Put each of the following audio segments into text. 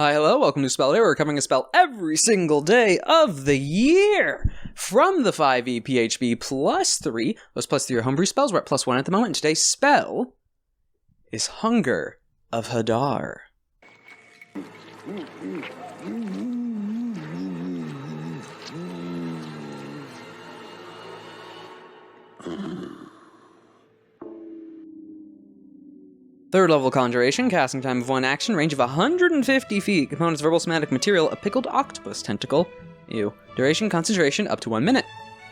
Hi, hello, welcome to Spell Day. We're covering a spell every single day of the year from the 5e PHB +3. Those +3 are homebrew spells. We're at +1 at the moment. And today's spell is Hunger of Hadar. Third level Conjuration, casting time of 1 action, range of 150 feet, components verbal somatic material, a pickled octopus tentacle. Ew. Duration, concentration, up to 1 minute.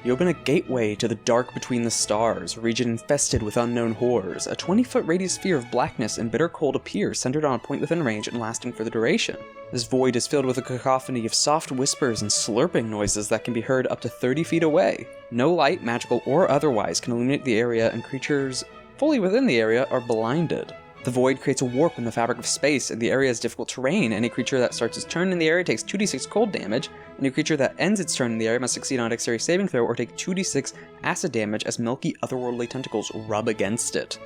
You open a gateway to the dark between the stars, a region infested with unknown horrors. A 20-foot radius sphere of blackness and bitter cold appears, centered on a point within range and lasting for the duration. This void is filled with a cacophony of soft whispers and slurping noises that can be heard up to 30 feet away. No light, magical or otherwise, can illuminate the area, and creatures fully within the area are blinded. The void creates a warp in the fabric of space, and the area is difficult terrain. Any creature that starts its turn in the area takes 2d6 cold damage. Any creature that ends its turn in the area must succeed on a dexterity saving throw or take 2d6 acid damage as milky, otherworldly tentacles rub against it.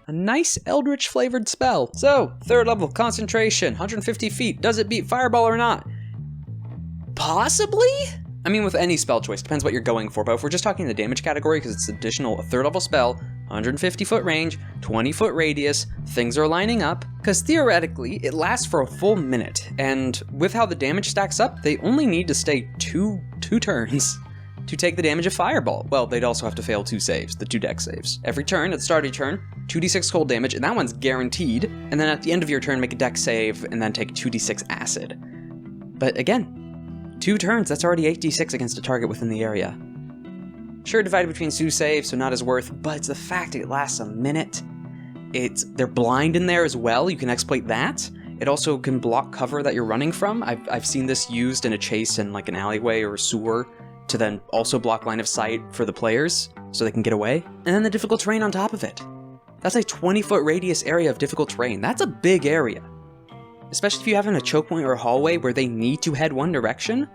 A nice eldritch-flavored spell. So, third level, concentration, 150 feet. Does it beat Fireball or not? Possibly? I mean, with any spell choice, depends what you're going for, but if we're just talking the damage category, because it's additional, a third level spell, 150-foot range, 20-foot radius, things are lining up, because theoretically, it lasts for a full minute, and with how the damage stacks up, they only need to stay two turns to take the damage of Fireball. Well, they'd also have to fail 2 saves, the 2 dex saves. Every turn, at the start of your turn, 2d6 cold damage, and that one's guaranteed, and then at the end of your turn, make a dex save, and then take 2d6 acid. But again, 2 turns, that's already 8d6 against a target within the area. Sure, divided between 2 saves, so not as worth, but it's the fact it lasts a minute. They're blind in there as well, you can exploit that. It also can block cover that you're running from. I've seen this used in a chase in like an alleyway or a sewer to then also block line of sight for the players so they can get away. And then the difficult terrain on top of it. That's a 20-foot radius area of difficult terrain. That's a big area. Especially if you have in a choke point or a hallway where they need to head one direction,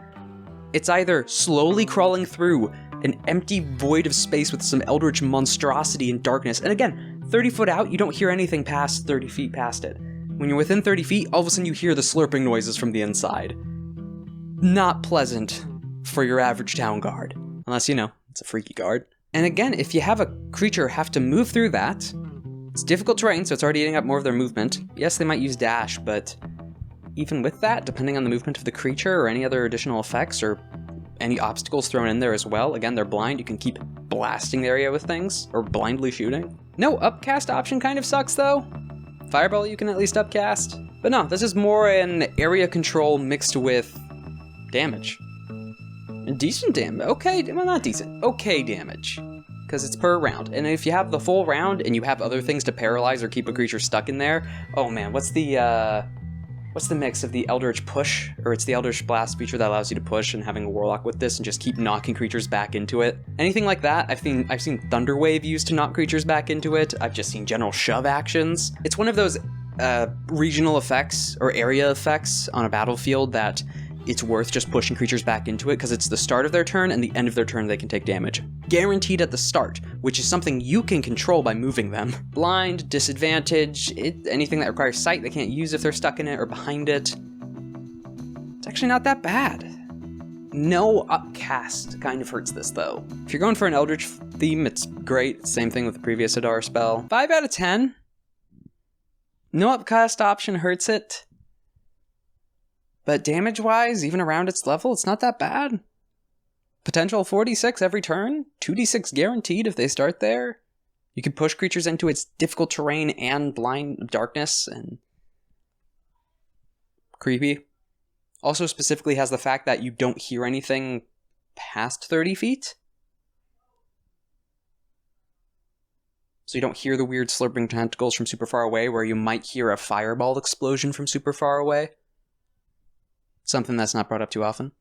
it's either slowly crawling through an empty void of space with some eldritch monstrosity and darkness, and again, 30 foot out, you don't hear anything past 30 feet past it. When you're within 30 feet, all of a sudden you hear the slurping noises from the inside. Not pleasant for your average town guard, unless, you know, it's a freaky guard. And again, if you have a creature have to move through that, it's difficult terrain, so it's already eating up more of their movement. Yes, they might use dash, but even with that, depending on the movement of the creature or any other additional effects or any obstacles thrown in there as well, again, they're blind, you can keep blasting the area with things or blindly shooting. No upcast option kind of sucks though. Fireball you can at least upcast. But no, this is more an area control mixed with damage. And decent damage, okay, well not decent, okay damage. Because it's per round, and if you have the full round and you have other things to paralyze or keep a creature stuck in there, oh man, what's the mix of the Eldritch Push, or it's the Eldritch Blast feature that allows you to push, and having a Warlock with this and just keep knocking creatures back into it. Anything like that, I've seen Thunder Wave used to knock creatures back into it. I've just seen general shove actions. It's one of those regional effects or area effects on a battlefield that it's worth just pushing creatures back into it because it's the start of their turn and the end of their turn they can take damage. Guaranteed at the start, which is something you can control by moving them. Blind, disadvantage, anything that requires sight they can't use if they're stuck in it or behind it. It's actually not that bad. No upcast kind of hurts this though. If you're going for an Eldritch theme, it's great. Same thing with the previous Hadar spell. 5 out of 10. No upcast option hurts it. But damage-wise, even around its level, it's not that bad. Potential 4d6 every turn, 2d6 guaranteed if they start there. You can push creatures into its difficult terrain and blind darkness, and creepy. Also specifically has the fact that you don't hear anything past 30 feet. So you don't hear the weird slurping tentacles from super far away, where you might hear a fireball explosion from super far away. Something that's not brought up too often.